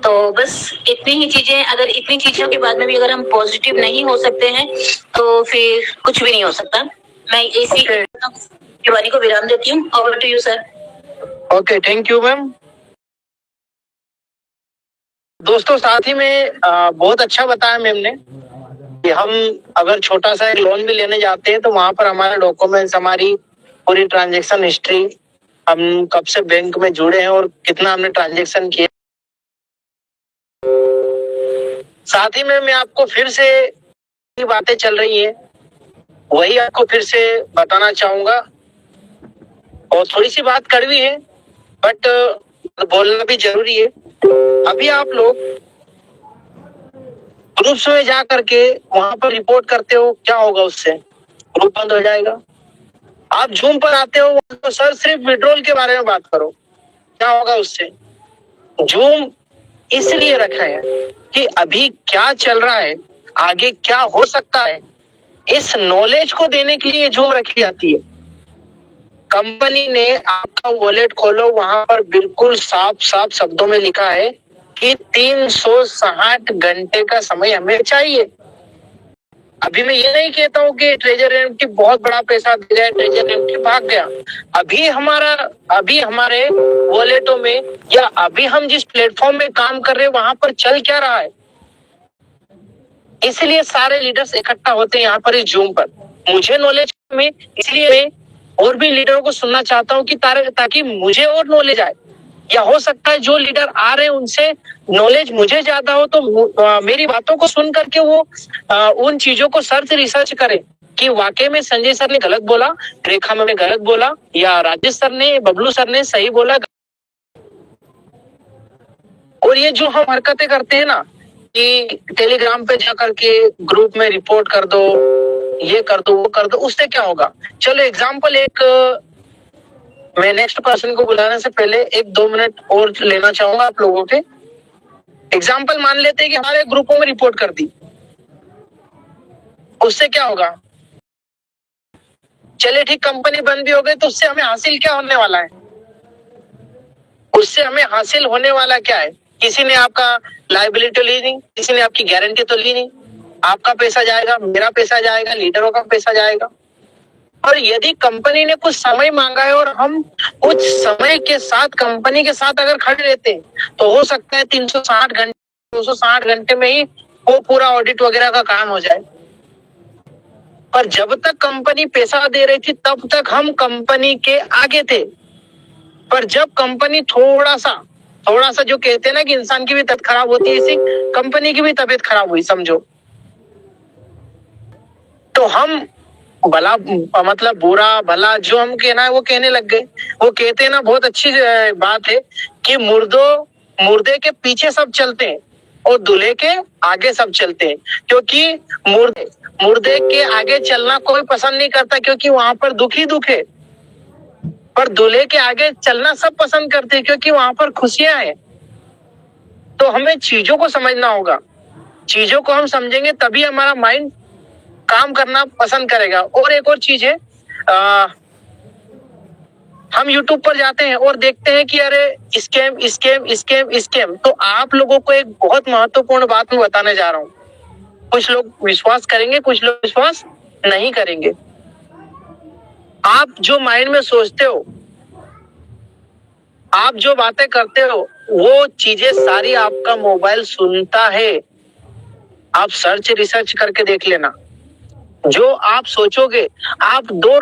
तो बस इतनी ही चीजें, अगर इतनी चीजों के बाद में भी अगर हम पॉजिटिव नहीं हो सकते हैं तो फिर कुछ भी नहीं हो सकता। मैं इसी वाणी को विराम देती हूँ। Over to you sir. Okay, thank you ma'am. दोस्तों, साथ ही में बहुत अच्छा बताया मैम ने कि हम अगर छोटा सा एक लोन भी लेने जाते हैं तो वहां पर हमारे डॉक्यूमेंट्स, हमारी पूरी ट्रांजैक्शन हिस्ट्री, हम कब से बैंक में जुड़े हैं और कितना हमने ट्रांजैक्शन किया। साथ ही में मैं आपको फिर से बातें चल रही है वही आपको फिर से बताना चाहूंगा, और थोड़ी सी बात कड़वी है बट बोलना भी जरूरी है। अभी आप लोग ग्रुप्स में जा करके वहां पर रिपोर्ट करते हो, क्या होगा उससे? ग्रुप बंद हो जाएगा। आप जूम पर आते हो तो सर सिर्फ विड्रॉल के बारे में बात करो, क्या होगा उससे? जूम इसलिए रखा है कि अभी क्या चल रहा है, आगे क्या हो सकता है, इस नॉलेज को देने के लिए जूम रखी जाती है। कंपनी ने आपका वॉलेट खोलो, वहां पर बिल्कुल साफ साफ शब्दों में लिखा है कि 360 घंटे का समय हमें चाहिए। अभी मैं ये नहीं कहता हूँ कि ट्रेजर एम्प्टी बहुत बड़ा पैसा दे गया, ट्रेजर एम्प्टी भाग गया। अभी हमारे वॉलेटों में या अभी हम जिस प्लेटफॉर्म में काम कर रहे हैं वहां पर चल क्या रहा है, इसलिए सारे लीडर्स इकट्ठा होते हैं यहाँ पर इस जूम पर। मुझे नॉलेज में, इसलिए मैं और भी लीडरों को सुनना चाहता हूँ कि ताकि मुझे और नॉलेज आए, या हो सकता है जो लीडर आ रहे हैं उनसे नॉलेज मुझे ज्यादा हो तो मेरी बातों को सुन करके वो उन चीजों को रिसर्च करें कि वाकई में संजय सर ने गलत बोला, रेखा मैम ने गलत बोला, या राजेश सर ने, बबलू सर ने सही बोला। और ये जो हम हरकतें करते हैं ना कि टेलीग्राम पे जाकर के ग्रुप में रिपोर्ट कर दो, ये कर दो, वो कर दो, उससे क्या होगा? चलो एग्जाम्पल मैं नेक्स्ट पर्सन को बुलाने से पहले 1-2 मिनट और लेना चाहूंगा आप लोगों के। एग्जाम्पल मान लेते हैं कि हमारे ग्रुपों में रिपोर्ट कर दी, उससे क्या होगा? चलिए ठीक, कंपनी बंद भी हो गई तो उससे हमें हासिल क्या होने वाला है? उससे हमें हासिल होने वाला क्या है? किसी ने आपका लायबिलिटी तो ली नहीं, किसी ने आपकी गारंटी तो ली नहीं। आपका पैसा जाएगा, मेरा पैसा जाएगा, लीडरों का पैसा जाएगा। और यदि कंपनी ने कुछ समय मांगा है और हम कुछ समय के साथ कंपनी के साथ अगर खड़े रहते हैं तो हो सकता है 260 घंटे में ही वो पूरा ऑडिट वगैरह का काम हो जाए। पर जब तक कंपनी पैसा दे रही थी तब तक हम कंपनी के आगे थे। पर जब कंपनी थोड़ा सा जो कहते हैं ना कि इंसान की भी तबीयत खराब होती है, इसी कंपनी की भी तबीयत खराब हुई समझो, तो हम भला मतलब बुरा भला जो हम कहना है वो कहने लग गए। वो कहते हैं ना, बहुत अच्छी बात है कि मुर्दे के पीछे सब चलते हैं और दूल्हे के आगे सब चलते हैं, क्योंकि मुर्दे के आगे चलना कोई पसंद नहीं करता क्योंकि वहां पर दुख ही दुख है। पर दूल्हे के आगे चलना सब पसंद करते हैं क्योंकि वहां पर खुशियां हैं। तो हमें चीजों को समझना होगा, चीजों को हम समझेंगे तभी हमारा माइंड काम करना पसंद करेगा। और एक और चीज है, हम YouTube पर जाते हैं और देखते हैं कि अरे स्कैम स्कैम स्कैम स्कैम। तो आप लोगों को एक बहुत महत्वपूर्ण बात मैं बताने जा रहा हूँ। कुछ लोग विश्वास करेंगे, कुछ लोग विश्वास नहीं करेंगे। आप जो माइंड में सोचते हो, आप जो बातें करते हो, वो चीजें सारी आपका मोबाइल सुनता है। आप रिसर्च करके देख लेना। जो आप सोचोगे, आप दो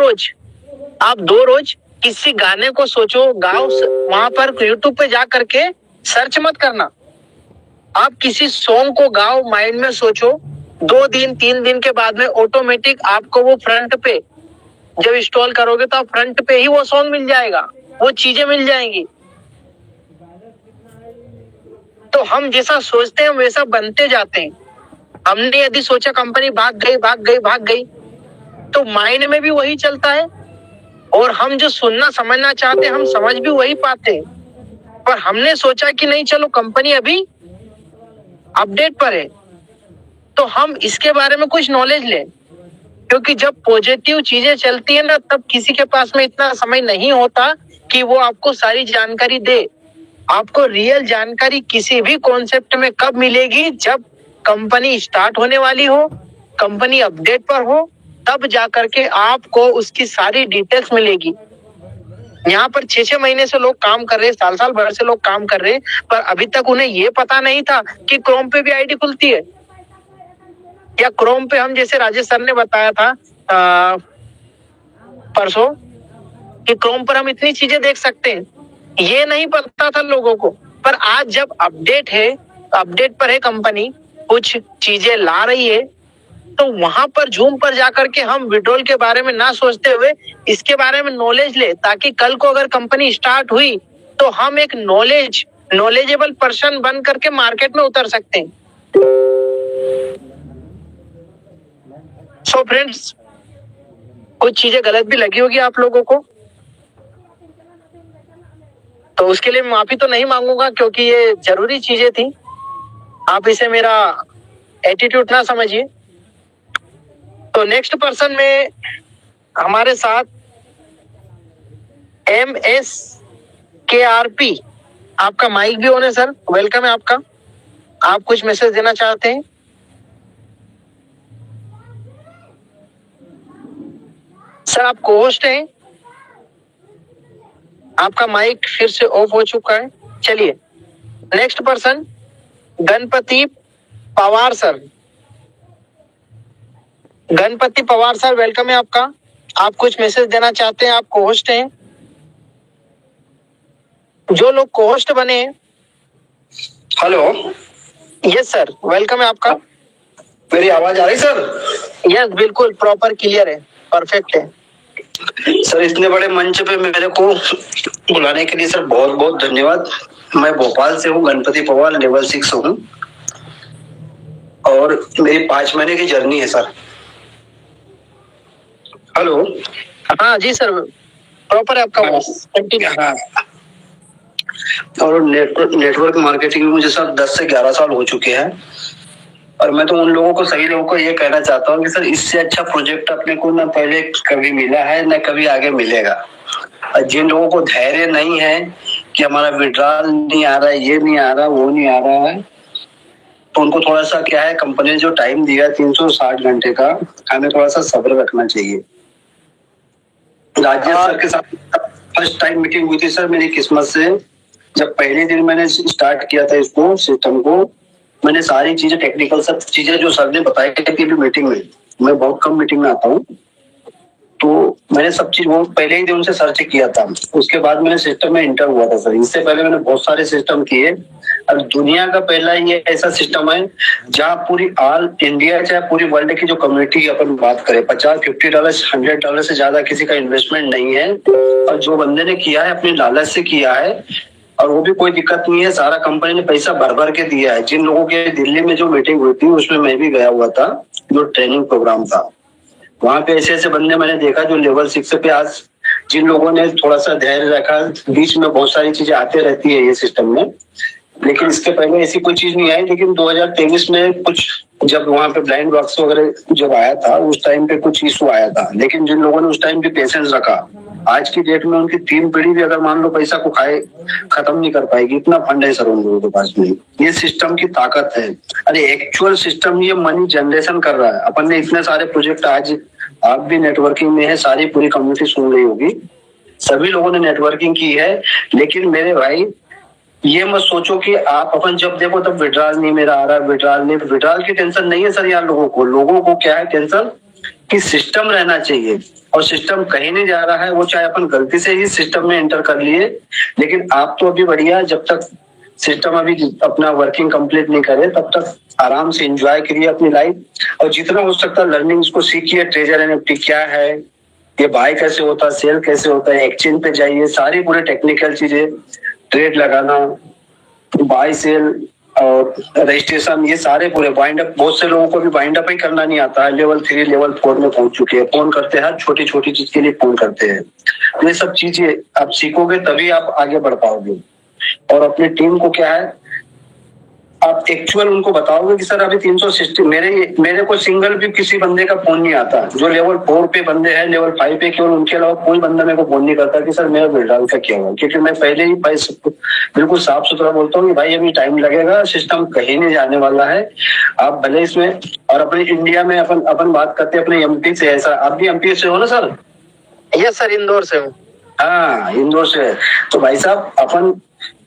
रोज किसी गाने को सोचो, गाओ, वहां पर यूट्यूब पे जा करके सर्च मत करना। आप किसी सॉन्ग को गाओ, माइंड में सोचो, 2 दिन 3 दिन के बाद में ऑटोमेटिक आपको वो फ्रंट पे जब इंस्टॉल करोगे तो आप फ्रंट पे ही वो सॉन्ग मिल जाएगा, वो चीजें मिल जाएंगी। तो हम जैसा सोचते हैं वैसा बनते जाते हैं। हमने यदि सोचा कंपनी भाग गई तो माइंड में भी वही चलता है, और हम जो सुनना समझना चाहते हैं हम समझ भी वही पाते हैं। पर हमने सोचा कि नहीं, चलो कंपनी अभी अपडेट पर है तो हम इसके बारे में कुछ नॉलेज लें, क्योंकि जब पॉजिटिव चीजें चलती है ना तब किसी के पास में इतना समय नहीं होता कि वो आपको सारी जानकारी दे। आपको रियल जानकारी किसी भी कॉन्सेप्ट में कब मिलेगी? जब कंपनी स्टार्ट होने वाली हो, कंपनी अपडेट पर हो, तब जाकर के आपको उसकी सारी डिटेल्स मिलेगी। यहाँ पर 6-6 महीने से लोग काम कर रहे हैं, साल भर से लोग काम कर रहे हैं, पर अभी तक उन्हें ये पता नहीं था कि क्रोम पे भी आईडी खुलती है, या क्रोम पे हम, जैसे राजेश सर ने बताया था परसों, कि क्रोम पर हम इतनी चीजें देख सकते हैं, ये नहीं पता था लोगों को। पर आज जब अपडेट है, अपडेट पर है कंपनी, कुछ चीजें ला रही है, तो वहां पर जूम पर जाकर के हम विड्रॉल के बारे में ना सोचते हुए इसके बारे में नॉलेज ले, ताकि कल को अगर कंपनी स्टार्ट हुई तो हम एक नॉलेजेबल पर्सन बन करके मार्केट में उतर सकते हैं। सो फ्रेंड्स, कुछ चीजें गलत भी लगी होगी आप लोगों को, तो उसके लिए माफी तो नहीं मांगूंगा, क्योंकि ये जरूरी चीजें थी। आप इसे मेरा एटीट्यूड ना समझिए। तो नेक्स्ट पर्सन में हमारे साथ MSKRP, आपका माइक भी ऑन है सर, वेलकम है आपका। आप कुछ मैसेज देना चाहते हैं? सर आप को-होस्ट हैं, आपका माइक फिर से ऑफ हो चुका है। चलिए next person Ganpati Pawar sir. Ganpati Pawar sir, welcome है आपका। आप कुछ मैसेज देना चाहते हैं? आप को-होस्ट हैं। जो लोग को-होस्ट बने हैं, हेलो, यस सर, वेलकम है आपका। मेरी आवाज आ रही सर? यस, बिल्कुल प्रॉपर क्लियर है, परफेक्ट है। सर इतने बड़े मंच पे मेरे को बुलाने के लिए सर बहुत बहुत धन्यवाद। मैं भोपाल से हूँ, गणपति पवार, लेवल 6 हूँ, और मेरी 5 महीने की जर्नी है सर। हेलो, हाँ जी सर, प्रॉपर है आपका वॉइस, कंटिन्यू। हाँ, और नेटवर्क मार्केटिंग में मुझे सर 10 से 11 साल हो चुके हैं, और मैं तो उन लोगों को, सभी लोगों को ये कहना चाहता हूँ कि सर इससे अच्छा प्रोजेक्ट अपने को ना पहले कभी मिला है, ना कभी आगे मिलेगा। और जिन लोगों को धैर्य नहीं है कि हमारा विड्रॉल नहीं आ रहा है, ये नहीं आ रहा, वो नहीं आ रहा है, तो उनको थोड़ा सा क्या है, कंपनी ने जो टाइम दिया 360 घंटे का, हमें थोड़ा सा सब्र रखना चाहिए। राजेश सर के साथ फर्स्ट टाइम मीटिंग हुई थी सर मेरी किस्मत से। जब पहले दिन मैंने स्टार्ट किया था इसको, सिस्टम को, मैंने सारी चीजें, टेक्निकल सब चीजें जो सर ने बताई थी मीटिंग में, मैं बहुत कम मीटिंग में आता हूँ, तो मैंने सब चीज वो पहले ही दिन उनसे सर्च किया था। उसके बाद मैंने सिस्टम में इंटर हुआ था सर। इससे पहले मैंने बहुत सारे सिस्टम किए, और दुनिया का पहला ये ऐसा सिस्टम है जहाँ पूरी ऑल इंडिया, चाहे पूरी वर्ल्ड की जो कम्युनिटी की अपन बात करें, $50, $50, $100 से ज्यादा किसी का इन्वेस्टमेंट नहीं है, और जो बंदे ने किया है अपनी लालच से किया है, और वो भी कोई दिक्कत नहीं है, सारा कंपनी ने पैसा भर भर के दिया है। जिन लोगों के दिल्ली में जो मीटिंग हुई थी उसमें मैं भी गया हुआ था, जो ट्रेनिंग प्रोग्राम था, वहां पे ऐसे ऐसे बंदे मैंने देखा जो लेवल 6 पे, आज जिन लोगों ने थोड़ा सा धैर्य रखा, बीच में बहुत सारी चीजें आते रहती है ये सिस्टम में, लेकिन इसके पहले ऐसी कोई चीज नहीं आई। लेकिन 2023 में कुछ, जब वहां पे ब्लाइंड बॉक्स वगैरह जब आया था, उस टाइम पे कुछ इशू आया था, लेकिन जिन लोगों ने उस टाइम पे पेशेंस रखा, आज की डेट में उनकी 3 पीढ़ी भी अगर मान लो पैसा को खाए, खत्म नहीं कर पाएगी, इतना फंड है सर उन लोगों के पास में। ये सिस्टम की ताकत है। अरे एक्चुअल सिस्टम ये मनी जनरेशन कर रहा है। अपन ने इतने सारे प्रोजेक्ट, आज आप भी नेटवर्किंग में है, सारी पूरी कम्युनिटी सुन रही होगी, सभी लोगों ने नेटवर्किंग की है। लेकिन मेरे भाई, ये मत सोचो कि आप अपन जब देखो तब विड्रॉल नहीं मेरा आ रहा, विड्रॉल की टेंशन नहीं है सर यार। लोगों को क्या है टेंशन, कि सिस्टम रहना चाहिए, और सिस्टम कहीं नहीं जा रहा है। वो चाहे अपन गलती से ही सिस्टम में एंटर कर लिए, लेकिन आप तो अभी बढ़िया, जब तक सिस्टम अभी अपना वर्किंग कंप्लीट नहीं करे तब तक आराम से एंजॉय करिए अपनी लाइफ, और जितना हो सकता है लर्निंग्स को सीखिए। ट्रेजर एनएफटी क्या है, ये बाय कैसे होता है, सेल कैसे होता है, एक्सचेंज पे जाइए, सारी पूरे टेक्निकल चीजें, ट्रेड लगाना, बाय सेल और रजिस्ट्रेशन, ये सारे पूरे बाइंड अप। बहुत से लोगों को भी बाइंड अप ही करना नहीं आता है, लेवल 3 लेवल 4 में पहुंच चुके हैं, फोन करते हैं, छोटी छोटी चीज के लिए फोन करते हैं। ये सब चीजें आप सीखोगे तभी आप आगे बढ़ पाओगे। और अपनी टीम को क्या है, आप एक्चुअल उनको बताओगे कि सर अभी 360 मेरे को सिंगल भी किसी बंदे का फोन नहीं आता। जो लेवल 4 पे बंदे हैं, लेवल 5 पे, केवल उनके अलावा कोई बंदा मेरे को फोन नहीं करता कि सर मेरा विड्रॉल का क्या हुआ, क्योंकि मैं पहले ही भाई बिल्कुल साफ सुथरा बोलता हूँ कि भाई अभी टाइम लगेगा, सिस्टम कहीं नहीं जाने वाला है। आप भले इसमें, और अपने इंडिया में अपन बात करते हैं अपने एमपी से, ऐसा आप भी एमपी से हो ना सर? यस सर, इंदौर से हूँ। हाँ, इंदौर से। तो भाई साहब अपन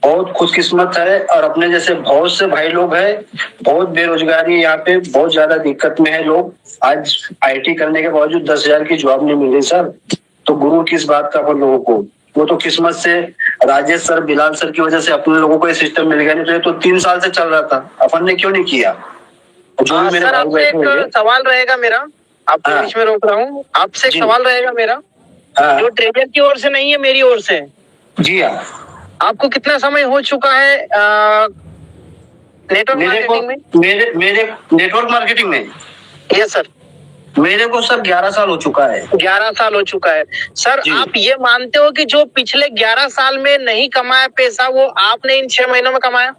बहुत खुशकिस्मत है, और अपने जैसे बहुत से भाई लोग हैं। बहुत बेरोजगारी यहाँ पे, बहुत ज्यादा दिक्कत में है लोग। आज आईटी करने के बावजूद 10,000 की जॉब नहीं मिल रही सर। तो गुरु किस बात का अपन लोगों को? वो तो किस्मत से राजेश सर, बिलाल सर की वजह से अपने लोगों को ये सिस्टम मिल गया, नहीं तो ये तो 3 साल से चल रहा था। अपन ने क्यों नहीं किया? जो भी मेरे सर, भाई आपसे बैठे हुए एक सवाल रहेगा मेरा, आपके हाँ। बीच में रोक रहा हूँ। आपसे एक जी। सवाल रहेगा मेरा, हाँ जो ट्रेजर की ओर से नहीं है, मेरी ओर से। जी हाँ। आपको कितना समय हो चुका है नेटवर्क मार्केटिंग में? मेरे नेटवर्क मार्केटिंग में, यस सर। मेरे को सर 11 साल हो चुका है। 11 साल हो चुका है सर। जी। आप ये मानते हो कि जो पिछले 11 साल में नहीं कमाया पैसा, वो आपने इन 6 महीनों में कमाया?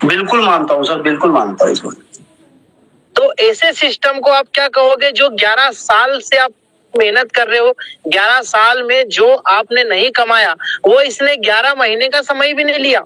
बिल्कुल मानता हूँ सर, बिल्कुल मानता हूँ इसको। तो ऐसे सिस्टम को आप क्या कहोगे, जो 11 साल से आप मेहनत कर रहे हो, 11 साल में जो आपने नहीं कमाया, वो इसने 11 महीने का समय भी नहीं लिया?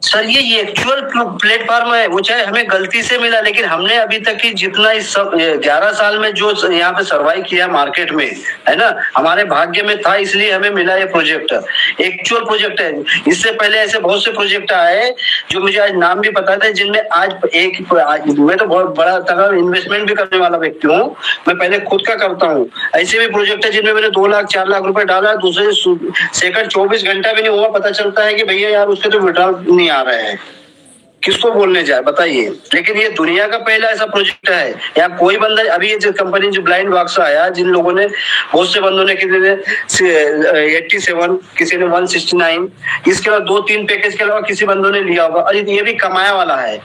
सर ये एक्चुअल प्लेटफॉर्म है, वो चाहे हमें गलती से मिला, लेकिन हमने अभी तक की जितना इस 11 साल में जो यहाँ पे सर्वाइव किया मार्केट में, है ना, हमारे भाग्य में था, इसलिए हमें मिला ये प्रोजेक्ट। एक्चुअल प्रोजेक्ट है। इससे पहले ऐसे बहुत से प्रोजेक्ट आए जो मुझे आज नाम भी पता था, जिनमें आज मैं तो बहुत बड़ा तगड़ा इन्वेस्टमेंट भी करने वाला व्यक्ति हूँ। मैं पहले खुद का करता हूँ। ऐसे भी प्रोजेक्ट है जिनमें मैंने 2 लाख 4 लाख रुपए डाला, दूसरे सेकंड 24 घंटा भी नहीं हुआ, पता चलता है कि भैया यार उसके तो विड्रॉल नहीं आ रहे हैं। किसको बोलने जाए बताइए? लेकिन ये दुनिया का पहला ऐसा प्रोजेक्ट है। या कोई बंदा, अभी ये जो कंपनी जो ब्लाइंड बॉक्स आया, जिन लोगों ने, बहुत से बंदों ने, किसी ने 87, किसी ने 169, इसके अलावा 2-3 पैकेज के अलावा किसी बंदों ने लिया होगा। और ये भी कमाया वाला है,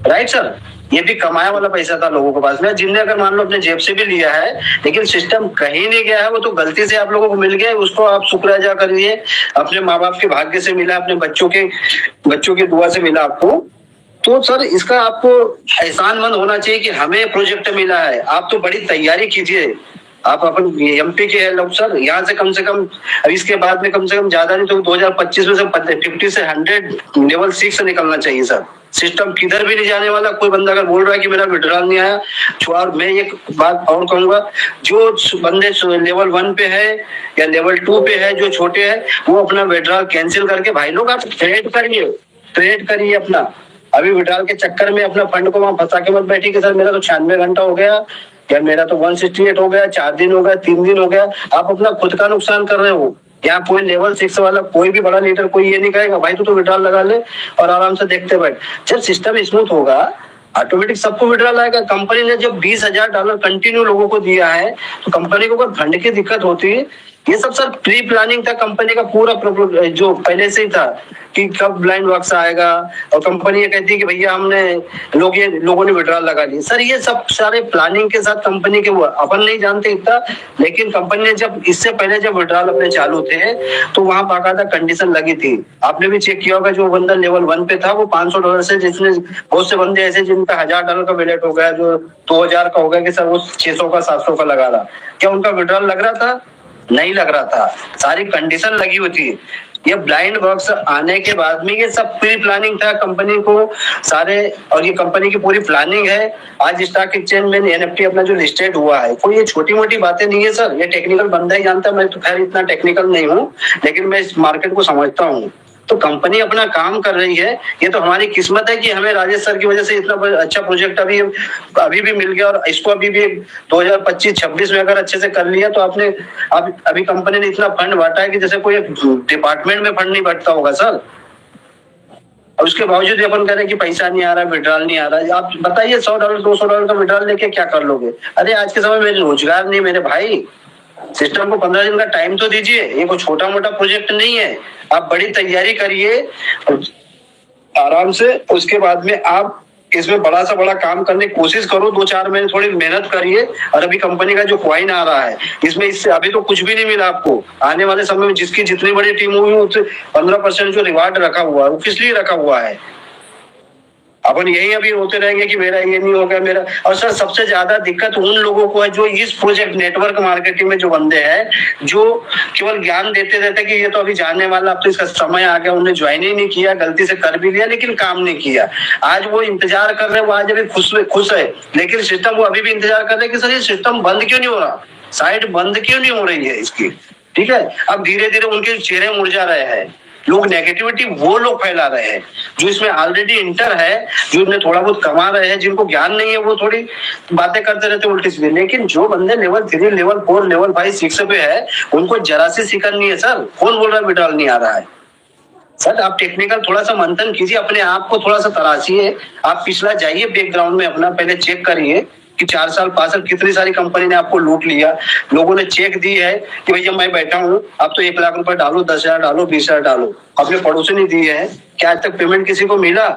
राइट सर? ये भी कमाया वाला पैसा था लोगों के पास में, जिनने अगर मान लो अपने जेब से भी लिया है, लेकिन सिस्टम कहीं नहीं गया है, वो तो गलती से आप लोगों को मिल गया। उसको आप शुक्र अदा करिए, अपने माँ बाप के भाग्य से मिला, अपने बच्चों की दुआ से मिला आपको। तो सर इसका आपको एहसानमंद होना चाहिए कि हमें प्रोजेक्ट मिला है। आप तो बड़ी तैयारी कीजिए। आप अपन एमपी के लोग सर, यहाँ से कम, अब इसके बाद में कम से कम ज्यादा नहीं तो 2025 में से 50 से 100 लेवल 6 से निकलना चाहिए सर। सिस्टम किधर भी नहीं जाने वाला। कोई बंदा अगर बोल रहा है कि मेरा विड्रॉल नहीं आया, और मैं एक बात और कहूंगा, जो बंदे लेवल 1 पे है या लेवल 2 पे है, जो छोटे हैं, वो अपना विड्रॉल कैंसिल करके भाई लोग आप ट्रेड करिए अपना। अभी विड्रॉल के चक्कर में अपना फंड को वहां फंसा के मत बैठिए कि सर मेरा तो 96 घंटा हो गया, या मेरा तो 168 हो गया, 4 दिन हो गया, 3 दिन हो गया। आप अपना खुद का नुकसान कर रहे हो। यहाँ कोई लेवल 6 वाला, कोई भी बड़ा लीडर कोई ये नहीं कहेगा भाई तू तो विड्रॉल लगा ले और आराम से देखते बैठ। जब सिस्टम स्मूथ होगा, ऑटोमेटिक सबको विड्रॉल आएगा। कंपनी ने जब $20,000 कंटिन्यू लोगों को दिया है, तो कंपनी को अगर फंड की दिक्कत होती है, ये सब सर प्री प्लानिंग था कंपनी का पूरा, जो पहले से ही था कि कब ब्लाइंड बॉक्स आएगा, और कंपनी ये कहती है कि भैया हमने लोगों ने विड्रॉल लगा ली। सर ये सब सारे प्लानिंग के साथ कंपनी के, वो अपन नहीं जानते इतना, लेकिन कंपनी ने जब इससे पहले जब विड्रॉल अपने चालू थे, तो वहां बाकायदा कंडीशन लगी थी। आपने भी चेक किया होगा, जो बंदा लेवल 1 पे था वो $500 से, जिसने बहुत से बंदे ऐसे जिनका $1,000 का वैलेट हो गया, जो 2,000 का हो गया, कि सर वो 600 का 700 का लगा रहा। क्या उनका विड्रॉल लग रहा था? नहीं लग रहा था। सारी कंडीशन लगी हुई थी। ये ब्लाइंड बॉक्स आने के बाद में ये सब प्री प्लानिंग था कंपनी को सारे, और ये कंपनी की पूरी प्लानिंग है। आज स्टॉक एक्सचेंज में एनएफटी अपना जो लिस्टेड हुआ है, कोई ये छोटी मोटी बातें नहीं है सर। ये टेक्निकल बंदा ही जानता है, मैं तो खैर इतना टेक्निकल नहीं हूँ, लेकिन मैं इस मार्केट को समझता हूँ। तो कंपनी अपना काम कर रही है। ये तो हमारी किस्मत है कि हमें राजेश सर की वजह से इतना अच्छा प्रोजेक्ट अभी भी मिल गया, और इसको अभी भी 2025-26 में अगर अच्छे से कर लिया, तो आपने अभी कंपनी ने इतना फंड बांटा है कि जैसे कोई डिपार्टमेंट में फंड नहीं बांटता होगा सर। और उसके बावजूद अपन कह रहे हैं कि पैसा नहीं आ रहा, विड्रॉल नहीं आ रहा है। आप बताइए, $100 $200 का विड्रॉल लेके क्या कर लोगे? अरे आज के समय में रोजगार नहीं मेरे भाई। सिस्टम को 15 दिन का टाइम तो दीजिए। ये कोई छोटा मोटा प्रोजेक्ट नहीं है। आप बड़ी तैयारी करिए आराम से, उसके बाद में आप इसमें बड़ा सा बड़ा काम करने की कोशिश करो। 2-4 महीने थोड़ी मेहनत करिए। और अभी कंपनी का जो क्वाइन आ रहा है, इसमें अभी तो कुछ भी नहीं मिला आपको। आने वाले समय में जिसकी जितनी बड़ी टीम होगी, उससे 15% जो रिवार्ड रखा हुआ है, वो किस लिए रखा हुआ है? अपन यही अभी होते रहेंगे कि मेरा ये नहीं होगा मेरा। और सर सबसे ज्यादा दिक्कत उन लोगों को है जो इस प्रोजेक्ट नेटवर्क मार्केटिंग में जो बंदे हैं जो केवल ज्ञान देते रहते कि ये तो अभी जाने वाला, अब तो इसका समय आ गया, उन्होंने ज्वाइन ही नहीं किया, गलती से कर भी लिया लेकिन काम नहीं किया। आज वो इंतजार कर रहे हैं, वो आज अभी खुश है, लेकिन सिस्टम वो अभी भी इंतजार कर रहे हैं कि सर ये सिस्टम बंद क्यों नहीं हो रहा, साइट बंद क्यों नहीं हो रही है इसकी। ठीक है, अब धीरे धीरे उनके चेहरे मुरझा रहे हैं, लोग नेगेटिविटी वो लोग फैला रहे हैं जो इसमें ऑलरेडी इंटर है, जो इन्हें थोड़ा बहुत कमा रहे हैं, जिनको ज्ञान नहीं है वो थोड़ी बातें करते रहते उल्टी सीधी। लेकिन जो बंदे लेवल 3, लेवल 4, लेवल 5, 6 पे है, उनको जरा सी सिकन नहीं है। सर कौन बोल रहा है विड्रॉल नहीं आ रहा है? सर आप टेक्निकल थोड़ा सा मंथन कीजिए, अपने आप को थोड़ा सा तराशिए, आप पिछला जाइए बैकग्राउंड में अपना, पहले चेक करिए कि 4 साल 5 साल कितनी सारी कंपनी ने आपको लूट लिया, लोगों ने चेक दी है कि भैया मैं बैठा हूँ, अब तो 1 लाख रुपए डालो, 10,000 डालो, 20,000 डालो, अपने पड़ोसी ने दी है, क्या आज तक पेमेंट किसी को मिला?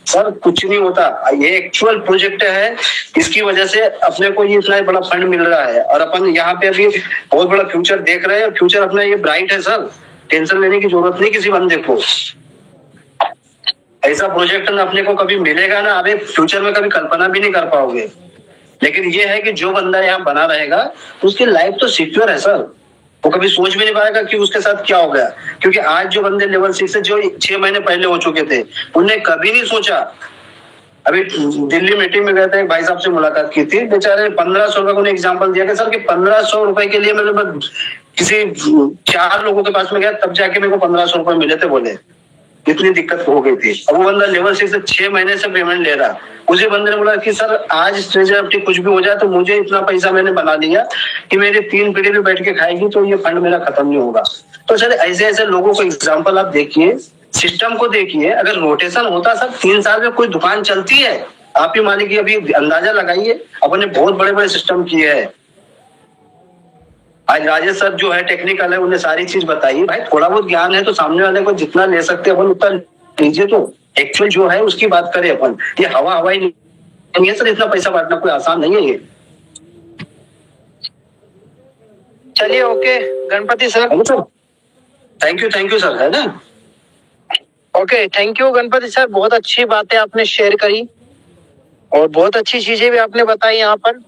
सर कुछ नहीं होता, ये एक्चुअल प्रोजेक्ट है, इसकी वजह से अपने को ये इतना बड़ा फंड मिल रहा है और अपन यहाँ पे अभी बहुत बड़ा फ्यूचर देख रहे हैं। फ्यूचर अपना ये ब्राइट है सर, टेंशन लेने की जरूरत नहीं किसी बंदे को। ऐसा प्रोजेक्ट ना अपने को कभी मिलेगा ना, आप फ्यूचर में कभी कल्पना भी नहीं कर पाओगे। लेकिन ये है कि जो बंदा यहाँ बना रहेगा उसकी लाइफ तो सिक्योर है सर, वो कभी सोच भी नहीं पाएगा कि उसके साथ क्या हो गया। क्योंकि आज जो बंदे लेवल 6 से जो 6 महीने पहले हो चुके थे, उन्हें कभी नहीं सोचा। अभी दिल्ली मीटिंग में गए थे, एक भाई साहब से मुलाकात की थी, बेचारे 1500 रुपए को एग्जाम्पल दिया कि सर कि 1500 रुपए के लिए मैंने किसी 4 लोगों के पास में गया, तब जाके मेरे को 1500 रुपए मिले थे, बोले इतनी दिक्कत हो गई थी। अब वो बंदा लेवल 6 से 6 महीने से पेमेंट ले रहा। उसी बंदे ने बोला कि सर आज स्ट्रेजर कुछ भी हो जाए तो मुझे इतना पैसा मैंने बना लिया कि मेरी 3 पीढ़ी भी बैठ के खाएगी तो ये फंड मेरा खत्म नहीं होगा। तो सर ऐसे ऐसे लोगों को एग्जाम्पल आप देखिए, सिस्टम को देखिए। अगर रोटेशन होता सर 3 साल में कोई दुकान चलती है, आप ही मालिक की अभी अंदाजा लगाइए, अपने बहुत बड़े बड़े सिस्टम किए हैं। आज राजेश सर जो है टेक्निकल है, उन्हें सारी चीज बताइए। भाई थोड़ा बहुत ज्ञान है तो सामने वाले को जितना ले सकते हैं अपन उतना लीजिए, तो एक्चुअल जो है उसकी बात करें अपन। ये हवा ही नहीं है सर, इतना पैसा बांटना कोई आसान नहीं है ये। चलिए okay Ganpati sir, thank you sir, है ना। Okay thank you Ganpati sir, बहुत अच्छी बातें आपने शेयर करी और बहुत अच्छी चीजें भी आपने बताई यहाँ पर।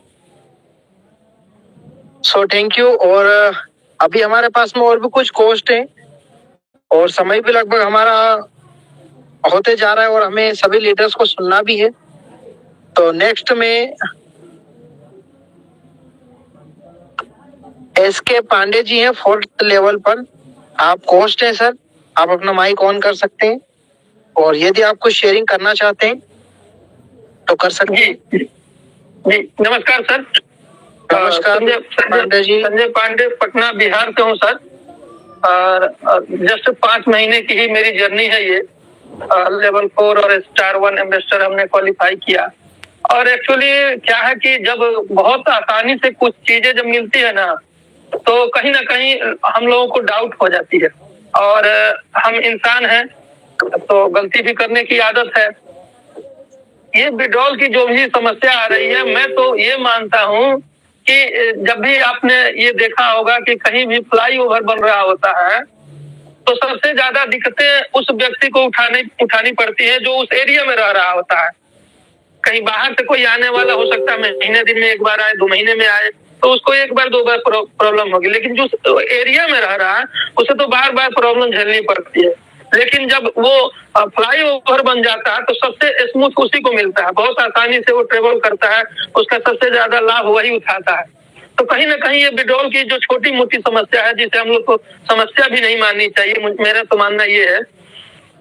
So thank you. और अभी हमारे पास में और भी कुछ कोस्ट है और समय भी लगभग हमारा होते जा रहा है और हमें सभी लीडर्स को सुनना भी है। तो नेक्स्ट में एसके पांडे जी हैं 4th लेवल पर, आप कोस्ट हैं सर, आप अपना माइक ऑन कर सकते हैं और यदि आप कुछ शेयरिंग करना चाहते हैं तो कर सकते हैं। जी नमस्कार सर। नमस्कार पांडे जी। संजय पांडे पटना बिहार से हूँ सर, और जस्ट 5 महीने की ही मेरी जर्नी है ये। लेवल 4 और स्टार 1 एम्बेसडर हमने क्वालिफाई किया। और एक्चुअली क्या है कि जब बहुत आसानी से कुछ चीजें जब मिलती है ना, तो कहीं ना कहीं हम लोगों को डाउट हो जाती है। और हम इंसान हैं तो गलती भी करने की आदत है। ये विड्रॉल की जो भी समस्या आ रही है, मैं तो ये मानता हूँ कि जब भी आपने ये देखा होगा कि कहीं भी फ्लाईओवर बन रहा होता है तो सबसे ज्यादा दिक्कतें उस व्यक्ति को उठानी पड़ती है जो उस एरिया में रह रहा होता है। कहीं बाहर से कोई आने वाला हो सकता है, महीने दिन में 1 बार आए, 2 महीने में आए, तो उसको 1 बार 2 बार प्रॉब्लम होगी। लेकिन जो एरिया में रह रहा है उसे तो बार बार प्रॉब्लम झेलनी पड़ती है। लेकिन जब वो फ्लाईओवर बन जाता है तो सबसे स्मूथ उसी को मिलता है, बहुत आसानी से वो ट्रेवल करता है, उसका सबसे ज्यादा लाभ वही उठाता है। तो कहीं ना कहीं ये विड्रॉल की जो छोटी मोटी समस्या है, जिसे हम लोग को समस्या भी नहीं माननी चाहिए, मेरा तो मानना ये है।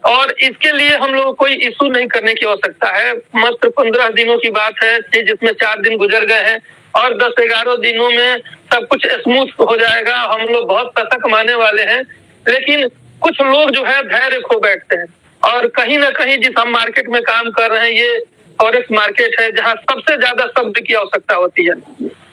और इसके लिए हम लोग कोई इशू नहीं करने की आवश्यकता है। मात्र 15 दिनों की बात है जिसमें 4 दिन गुजर गए हैं और 10-11 दिनों में सब कुछ स्मूथ हो जाएगा, हम लोग बहुत पैसा कमाने वाले हैं। लेकिन कुछ लोग जो है धैर्य खो बैठते हैं। और कहीं ना कहीं जिस हम मार्केट में काम कर रहे हैं, ये फॉरेक्स मार्केट है जहाँ सबसे ज्यादा सब्र की आवश्यकता होती है।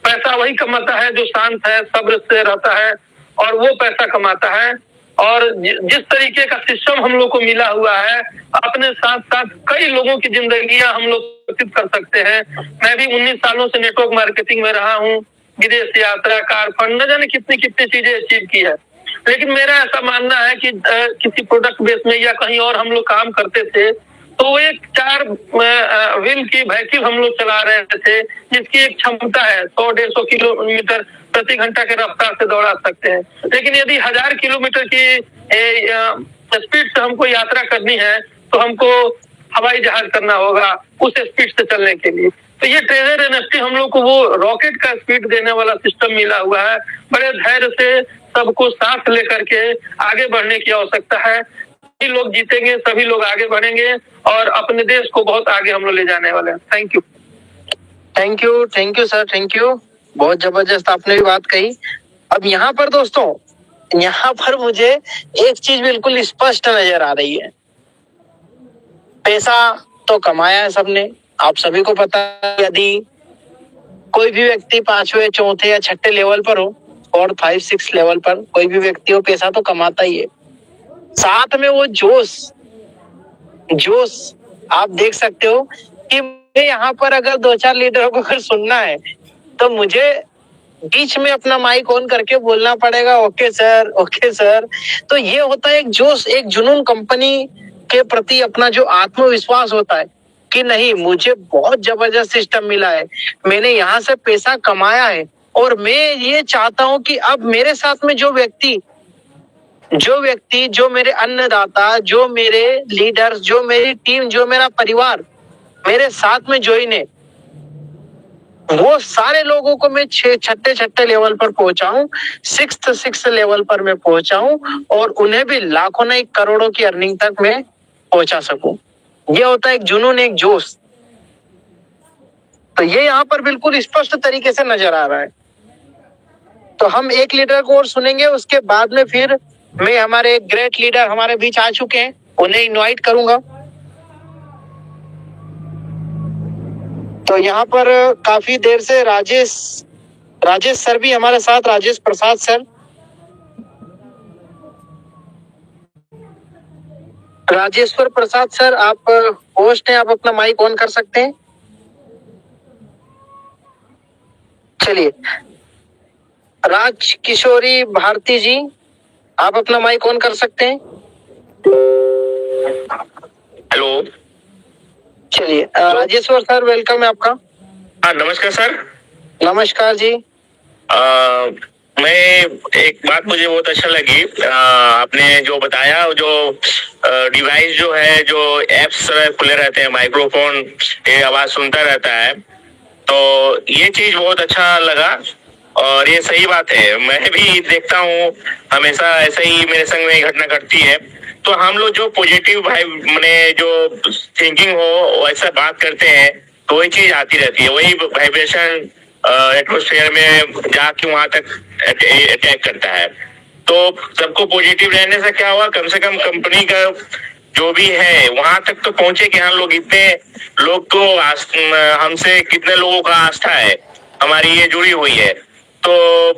पैसा वही कमाता है जो शांत है, सब्र से रहता है और वो पैसा कमाता है। और जिस तरीके का सिस्टम हम लोग को मिला हुआ है, अपने साथ साथ कई लोगों की जिंदगियां हम लोग व्यतीत कर सकते हैं। मैं भी 19 सालों से नेटवर्क मार्केटिंग में रहा हूँ, विदेश यात्रा, कार फंड, न जाने कितनी कितनी चीजें अचीव की है। लेकिन मेरा ऐसा मानना है कि किसी प्रोडक्ट बेस में या कहीं और हम लोग काम करते थे तो वो एक 4 4 व्हील की व्हीकल हम लोग चला रहे थे, जिसकी एक क्षमता है 100-150 किलोमीटर प्रति घंटा के रफ्तार से दौड़ा सकते हैं। लेकिन यदि 1000 किलोमीटर की स्पीड से हमको यात्रा करनी है तो हमको हवाई जहाज करना होगा उस स्पीड से चलने के लिए। तो ये ट्रेजर एनएफटी हम लोग को वो रॉकेट का स्पीड देने वाला सिस्टम मिला हुआ है। बड़े धैर्य से सबको साथ लेकर के आगे बढ़ने की आवश्यकता है। सभी लोग जीतेंगे, सभी लोग आगे बढ़ेंगे और अपने देश को बहुत आगे हम लोग ले जाने वाले हैं। Thank you. Thank you sir, thank you. बहुत जबरदस्त आपने भी बात कही। अब यहाँ पर दोस्तों, यहाँ पर मुझे एक चीज बिल्कुल स्पष्ट नजर आ रही है। पैसा तो कमाया है सबने, आप सभी को पता है। यदि कोई भी व्यक्ति 5वें, 4थे या 6ठे लेवल पर हो और 5, 6 लेवल पर कोई भी व्यक्ति हो, पैसा तो कमाता ही है। साथ में वो जोश आप देख सकते हो कि यहाँ पर अगर 2-4 लीडरों को अगर सुनना है तो मुझे बीच में अपना माइक ऑन करके बोलना पड़ेगा, ओके सर। तो ये होता है एक जोश, एक जुनून, कंपनी के प्रति अपना जो आत्मविश्वास होता है कि नहीं, मुझे बहुत जबरदस्त सिस्टम मिला है, मैंने यहाँ से पैसा कमाया है और मैं ये चाहता हूँ कि अब मेरे साथ में जो व्यक्ति, जो मेरे अन्नदाता, जो मेरे लीडर्स, जो मेरी टीम, जो मेरा परिवार मेरे साथ में ज्वाइन है, वो सारे लोगों को मैं 6ठे लेवल पर पहुंचाऊं, 6th लेवल पर मैं पहुंचाऊं और उन्हें भी लाखों नहीं करोड़ों की अर्निंग तक मैं पहुंचा सकूं। ये होता है एक जुनून, एक जोश। तो ये यहाँ पर बिल्कुल स्पष्ट तरीके से नजर आ रहा है। तो हम एक लीडर को और सुनेंगे, उसके बाद में फिर मैं हमारे एक ग्रेट लीडर हमारे बीच आ चुके हैं, उन्हें इनवाइट करूंगा। तो यहाँ पर काफी देर से राजेश सर भी हमारे साथ, राजेश प्रसाद सर। राजेश्वर प्रसाद सर, आप होस्ट हैं, आप अपना माइक ऑन कर सकते हैं। चलिए, राज किशोरी भारती जी, आप अपना माइक ऑन कर सकते हैं। हेलो। चलिए, राजेश्वर सर, वेलकम है आपका। हाँ, नमस्कार सर। नमस्कार जी। मैं एक बात मुझे बहुत अच्छा लगी, आपने जो बताया, जो डिवाइस जो है, जो एप्स खुले रहते हैं, माइक्रोफोन ये आवाज सुनता रहता है, तो ये चीज बहुत अच्छा लगा और ये सही बात है। मैं भी देखता हूँ, हमेशा ऐसा ही मेरे संग में घटना घटती है। तो हम लोग जो पॉजिटिव भाई मैंने जो थिंकिंग हो वैसा बात करते हैं तो वही चीज आती रहती है, वही वाइब्रेशन एटमॉस्फेयर में जाके वहां तक अटैक करता है। तो सबको पॉजिटिव रहने से क्या हुआ, कम से कम कंपनी का जो भी है वहां तक तो पहुंचे कि हम लोग इतने लोग को हमसे कितने लोगों का आस्था है हमारी ये जुड़ी हुई है। तो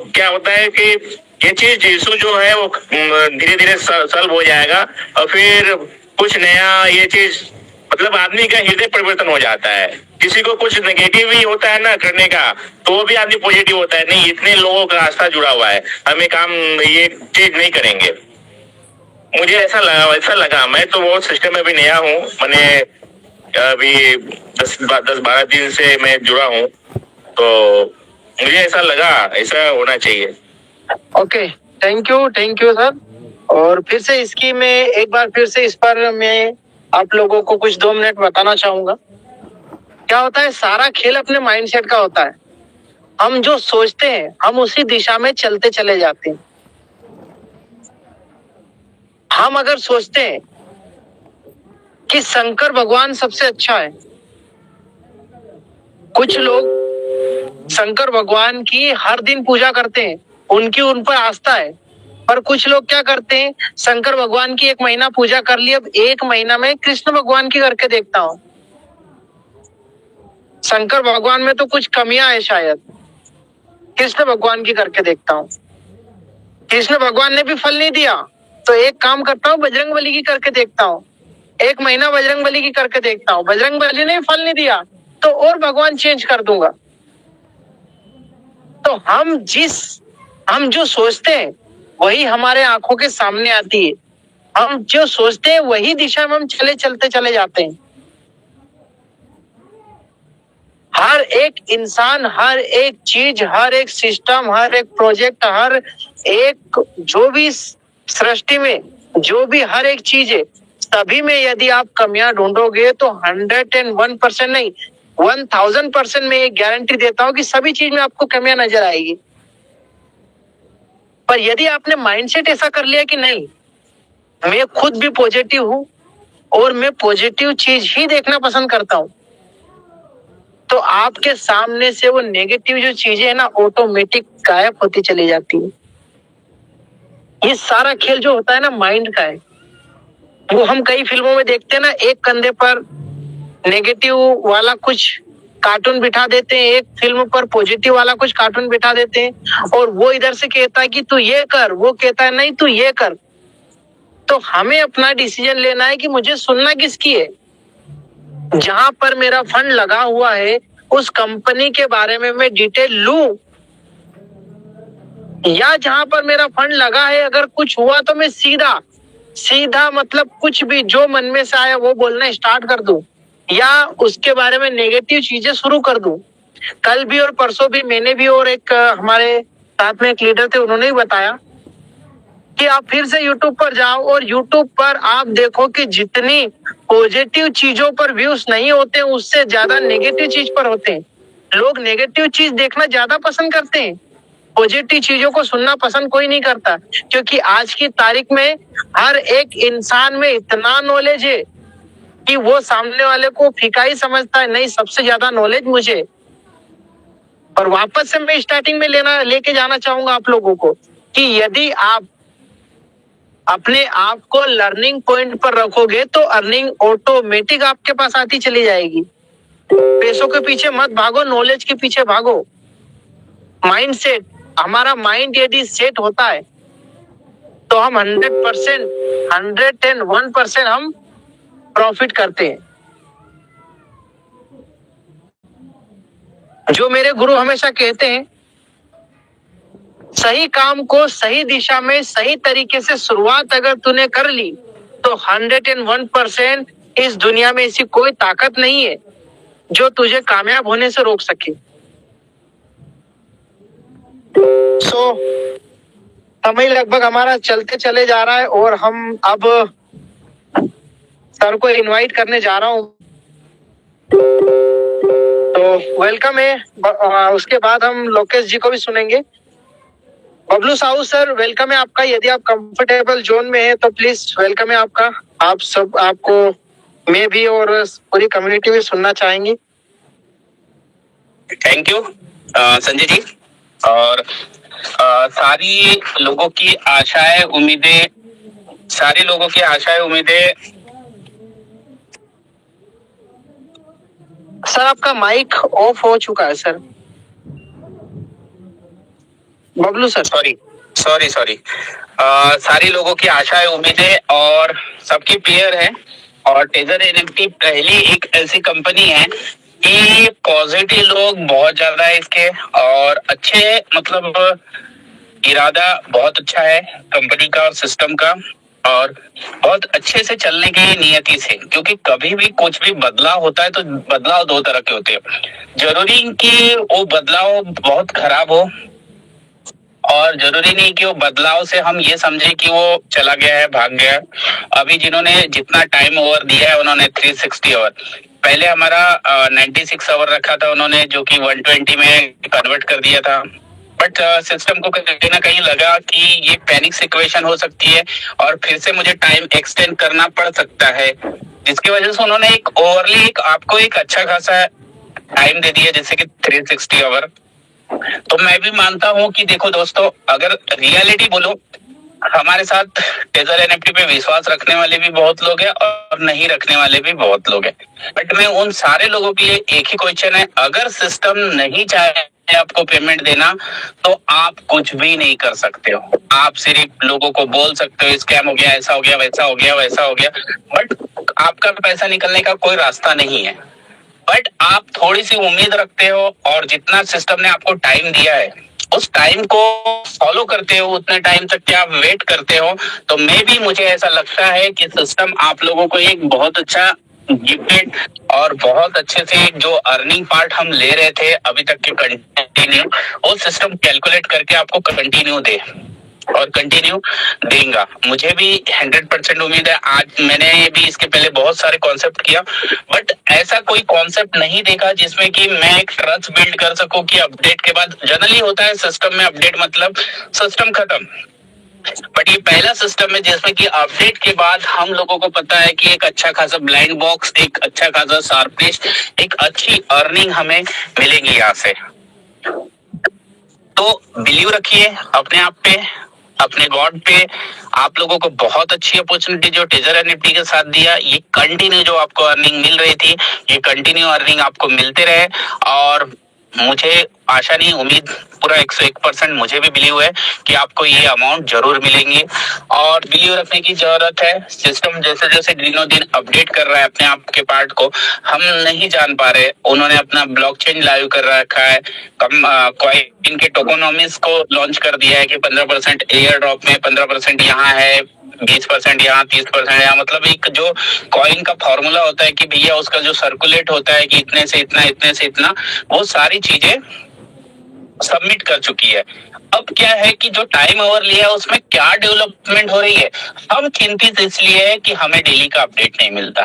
क्या होता है कि ये चीज यीशु जो है वो धीरे धीरे सॉल्व हो जाएगा और फिर कुछ नया ये चीज मतलब आदमी का हृदय परिवर्तन हो जाता है। किसी को कुछ नेगेटिव ही होता है ना करने का, तो वो भी आदमी पॉजिटिव होता है, नहीं इतने लोगों का आस्था जुड़ा हुआ है, हमें काम ये चीज नहीं करेंगे। मुझे ऐसा लगा। मैं तो बहुत सिस्टम में भी नया हूँ, मैंने अभी 10-12 दिन से मैं जुड़ा हूँ, तो मुझे ऐसा लगा ऐसा होना चाहिए। Okay, thank you sir. और फिर से इसकी मैं एक बार फिर से इस पर मैं आप लोगों को कुछ 2 मिनट बताना चाहूंगा। क्या होता है, सारा खेल अपने माइंडसेट का होता है। हम जो सोचते हैं हम उसी दिशा में चलते चले जाते हैं। हम अगर सोचते हैं कि शंकर भगवान सबसे अच्छा है, कुछ लोग शंकर भगवान की हर दिन पूजा करते हैं, उनकी उन पर आस्था है। पर कुछ लोग क्या करते हैं, शंकर भगवान की 1 महीना पूजा कर ली, अब 1 महीना में कृष्ण भगवान की करके देखता हूँ। शंकर भगवान में तो कुछ कमियां है, शायद कृष्ण भगवान की करके देखता हूँ। कृष्ण भगवान ने भी फल नहीं दिया तो एक काम करता हूँ, बजरंगबली की करके देखता हूँ। 1 महीना बजरंगबली की करके देखता हूँ, बजरंगबली ने भी फल नहीं दिया तो और भगवान चेंज कर दूंगा। तो हम जो सोचते हैं वही हमारे आंखों के सामने आती है। हम जो सोचते हैं वही दिशा में हम चलते चले जाते हैं। हर एक इंसान, हर एक चीज, हर एक सिस्टम, हर एक प्रोजेक्ट, हर एक जो भी सृष्टि में जो भी हर एक चीज है, सभी में यदि आप कमियां ढूंढोगे तो 101% नहीं 1000% में एक गारंटी देता हूं कि सभी चीज में आपको कमियां नजर आएगी। पर यदि आपने माइंडसेट ऐसा कर लिया कि नहीं, मैं खुद भी पॉजिटिव हूं और मैं पॉजिटिव चीज ही देखना पसंद करता हूं, तो आपके सामने से वो नेगेटिव जो चीजें है ना ऑटोमेटिक गायब होती चली जाती है। ये सारा खेल जो होता है ना माइंड का है। वो हम कई फिल्मों में देखते हैं ना, एक कंधे पर नेगेटिव वाला कुछ कार्टून बिठा देते हैं, एक फिल्म पर पॉजिटिव वाला कुछ कार्टून बिठा देते हैं, और वो इधर से कहता है कि तू ये कर, वो कहता है नहीं तू ये कर। तो हमें अपना डिसीजन लेना है कि मुझे सुनना किसकी है। जहां पर मेरा फंड लगा हुआ है उस कंपनी के बारे में मैं डिटेल लूं, या जहां पर मेरा फंड लगा है अगर कुछ हुआ तो मैं सीधा सीधा मतलब कुछ भी जो मन में से आया वो बोलना स्टार्ट कर दूं, या उसके बारे में नेगेटिव चीजें शुरू कर दूं। कल भी और परसों भी मैंने भी और एक हमारे साथ में एक लीडर थे, उन्होंने भी बताया कि आप फिर से YouTube पर जाओ और YouTube पर आप देखो कि जितनी पॉजिटिव चीजों पर व्यूज नहीं होते उससे ज्यादा नेगेटिव चीज पर होते हैं। लोग नेगेटिव चीज देखना ज्यादा पसंद करते हैं, पॉजिटिव चीजों को सुनना पसंद कोई नहीं करता, क्योंकि आज की तारीख में हर एक इंसान में इतना नॉलेज है कि वो सामने वाले को फीका ही समझता है, नहीं सबसे ज्यादा नॉलेज मुझे। और वापस से मैं स्टार्टिंग में लेके जाना चाहूंगा आप लोगों को कि यदि आप अपने आप को लर्निंग पॉइंट पर रखोगे तो अर्निंग ऑटोमेटिक आपके पास आती चली जाएगी। पैसों के पीछे मत भागो, नॉलेज के पीछे भागो। माइंड सेट, हमारा माइंड यदि सेट होता है तो हम 100%, 101% हम प्रॉफिट करते हैं। जो मेरे गुरु हमेशा कहते हैं, सही काम को सही दिशा में सही तरीके से शुरुआत अगर तूने कर ली तो 101% इस दुनिया में ऐसी कोई ताकत नहीं है जो तुझे कामयाब होने से रोक सके। समय लगभग हमारा चलते चले जा रहा है और हम अब सर को इनवाइट करने जा रहा हूं, तो वेलकम है। उसके बाद हम लोकेश जी को भी सुनेंगे। बबलू साहू सर, वेलकम है आपका। यदि आप कंफर्टेबल जोन में है तो प्लीज वेलकम है आपका। आप सब, आपको मैं भी और पूरी कम्युनिटी भी सुनना चाहेंगे। Thank you Sanjay ji. और सारी लोगों की आशाएं उम्मीदें, सारी लोगों की आशाएं उम्मीदें। सर आपका माइक ऑफ हो चुका है सर। बबलू सर, सॉरी सारी लोगों की आशाएं उम्मीदें और सबकी क्लियर है। और टेजर एनएफटी पहली एक ऐसी कंपनी है कि पॉजिटिव लोग बहुत ज्यादा है इसके, और अच्छे मतलब इरादा बहुत अच्छा है कंपनी का और सिस्टम का, और बहुत अच्छे से चलने की नियति से। क्योंकि कभी भी कुछ भी बदलाव होता है तो बदलाव दो तरह के होते हैं। जरूरी कि वो बदलाव बहुत खराब हो, और जरूरी नहीं कि वो बदलाव से हम ये समझे कि वो चला गया है, भाग गया है। अभी जिन्होंने जितना टाइम ओवर दिया है उन्होंने 360 आवर, पहले हमारा 96 आवर रखा था उन्होंने, जो कि 120 में कन्वर्ट कर दिया था। बट सिस्टम को कहीं ना कहीं लगा कि ये पैनिक सिचुएशन हो सकती है और फिर से मुझे टाइम एक्सटेंड करना पड़ सकता है, जिसकी वजह से उन्होंने एक ओवरली आपको एक अच्छा खासा टाइम दे दिया, जैसे कि 360 आवर। तो मैं भी मानता हूं कि देखो दोस्तों, अगर रियलिटी बोलो, हमारे साथ टेजर एनएफटी पे विश्वास रखने वाले भी बहुत लोग हैं और नहीं रखने वाले भी बहुत लोग हैं। बट मैं उन सारे लोगों के लिए एक ही क्वेश्चन है, अगर सिस्टम नहीं चाहे आपको पेमेंट देना तो आप कुछ भी नहीं कर सकते हो। आप सिर्फ लोगों को बोल सकते हो स्कैम हो गया, ऐसा हो गया, वैसा हो गया, वैसा हो गया, बट आपका पैसा निकलने का कोई रास्ता नहीं है। बट आप थोड़ी सी उम्मीद रखते हो और जितना सिस्टम ने आपको टाइम दिया है उस टाइम को फॉलो करते हो, उतने टाइम तक के आप वेट करते हो, तो मुझे ऐसा लगता है कि सिस्टम आप लोगों को एक बहुत अच्छा गिफ्टेड और बहुत अच्छे से जो अर्निंग पार्ट हम ले रहे थे अभी तक के कंटिन्यू, वो सिस्टम कैलकुलेट करके आपको कंटिन्यू दे और कंटिन्यू देगा। मुझे भी 100% उम्मीद है। आज मैंने भी इसके पहले बहुत सारे कॉन्सेप्ट किया, बट ऐसा कोई कॉन्सेप्ट नहीं देखा जिसमें कि मैं एक ट्रस्ट बिल्ड कर सकूं कि अपडेट के बाद जनरली होता है सिस्टम में अपडेट मतलब सिस्टम खत्म, बट ये पहला सिस्टम है जिसमें कि अपडेट के बाद हम लोगों को पता है कि एक अच्छा खासा ब्लाइंड बॉक्स, एक अच्छा खासा शार्पनेस, एक अच्छी अर्निंग हमें मिलेगी यहाँ से। तो बिलीव रखिए अपने आप पे, अपने गॉड पे। आप लोगों को बहुत अच्छी अपॉर्चुनिटी जो टेजर एंड निफ्टी के साथ दिया, ये कंटिन्यू जो आपको अर्निंग मिल रही थी, ये कंटिन्यू अर्निंग आपको मिलते रहे। और मुझे आशा नहीं, उम्मीद पूरा 101% मुझे भी बिलीव है कि आपको ये अमाउंट जरूर मिलेंगे। और बिलीव रखने की जरूरत है। सिस्टम जैसे जैसे दिनों दिन अपडेट कर रहा है अपने आप के पार्ट को, हम नहीं जान पा रहे। उन्होंने अपना ब्लॉकचेन लाइव कर रखा है, कॉइन के टोकोनॉमिक्स को लॉन्च कर दिया है कि 15% एयर ड्रॉप में, 15% यहाँ है, 20% यहाँ, 30% यहाँ। मतलब एक जो कॉइन का फॉर्मूला होता है कि भैया उसका जो सर्कुलेट होता है कि इतने से इतना, इतने से इतना, वो सारी चीजें सबमिट कर चुकी है। अब क्या है कि जो टाइम ओवर लिया उसमें क्या डेवलपमेंट हो रही है। हम चिंतित इसलिए है कि हमें डेली का अपडेट नहीं मिलता,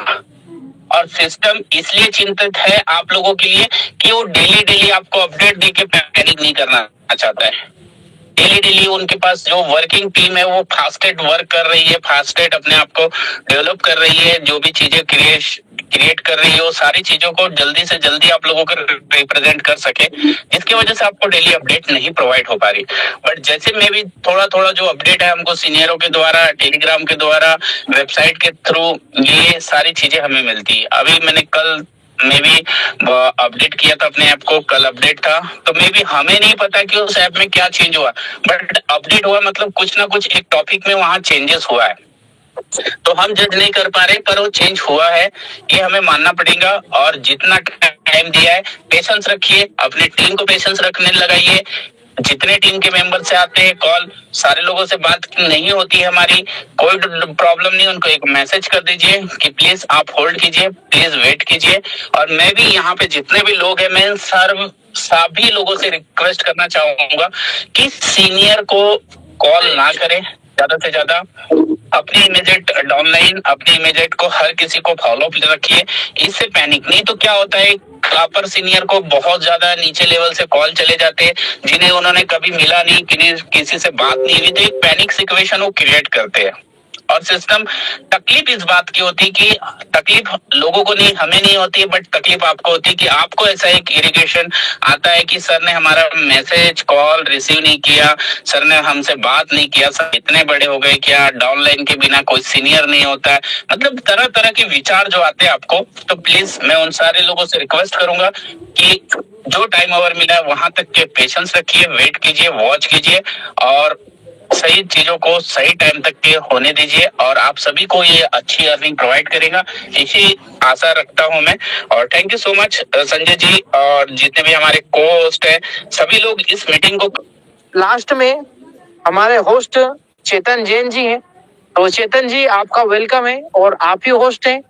और सिस्टम इसलिए चिंतित है आप लोगों के लिए कि वो डेली डेली आपको अपडेट देके पैनिक नहीं करना चाहता है। डेली डेली उनके पास जो वर्किंग टीम है वो फास्टेट वर्क कर रही है, फास्टेट अपने आप को डेवलप कर रही है, जो भी चीजें क्रिएट कर रही है वो सारी चीजों को जल्दी से जल्दी आप लोगों को रिप्रेजेंट कर सके, जिसकी वजह से आपको डेली अपडेट नहीं प्रोवाइड हो पा रही। बट जैसे में भी थोड़ा थोड़ा जो अपडेट है हमको सीनियरों के द्वारा, टेलीग्राम के द्वारा, वेबसाइट के थ्रू, ये सारी चीजें हमें मिलती है। अभी मैंने कल मैं भी अपडेट किया था अपने ऐप को, कल अपडेट था, तो मे भी हमें नहीं पता कि उस ऐप में क्या चेंज हुआ, बट अपडेट हुआ मतलब कुछ ना कुछ एक टॉपिक में वहां चेंजेस हुआ है। तो हम जज नहीं कर पा रहे, पर वो चेंज हुआ है, ये हमें मानना पड़ेगा। और जितना टाइम दिया है, पेशेंस रखिए, अपनी टीम को पेशेंस रखने लगाइए। जितने टीम के मेंबर से आते हैं कॉल, सारे लोगों से बात नहीं होती है हमारी, कोई प्रॉब्लम नहीं, उनको एक मैसेज कर दीजिए कि प्लीज आप होल्ड कीजिए, प्लीज वेट कीजिए। और मैं भी यहाँ पे जितने भी लोग हैं, मैं सभी लोगों से रिक्वेस्ट करना चाहूंगा कि सीनियर को कॉल ना करें ज्यादा से ज्यादा। अपनी इमीडिएट डाउनलाइन, अपनी इमीडिएट को हर किसी को फॉलो अप रखिए, इससे पैनिक नहीं। तो क्या होता है, अपर सीनियर को बहुत ज्यादा नीचे लेवल से कॉल चले जाते हैं, जिन्हें उन्होंने कभी मिला नहीं, किसी से बात नहीं हुई, तो एक पैनिक सिचुएशन वो क्रिएट करते हैं। और सिस्टम, तकलीफ इस बात की होती कि तकलीफ लोगों को नहीं, हमें नहीं होती, बट तकलीफ आपको होती है कि आपको ऐसा एक इरिटेशन आता है कि सर ने हमारा मैसेज कॉल रिसीव नहीं किया, सर ने हमसे बात नहीं किया, सर इतने बड़े हो गए क्या, डाउनलाइन के बिना कोई सीनियर नहीं होता है। मतलब तरह तरह के विचार जो आते हैं आपको। तो प्लीज मैं उन सारे लोगों से रिक्वेस्ट करूंगा कि जो टाइम ओवर मिला है वहां तक के पेशेंस रखिए, वेट कीजिए, वॉच कीजिए, और सही चीजों को सही टाइम तक के होने दीजिए। और आप सभी को ये अच्छी अर्निंग प्रोवाइड करेगा, इसी आशा रखता हूं मैं। और thank you so much Sanjay ji, और जितने भी हमारे को होस्ट है, सभी लोग इस मीटिंग को। लास्ट में हमारे होस्ट चेतन जैन जी हैं, तो चेतन जी आपका वेलकम है, और आप ही होस्ट हैं।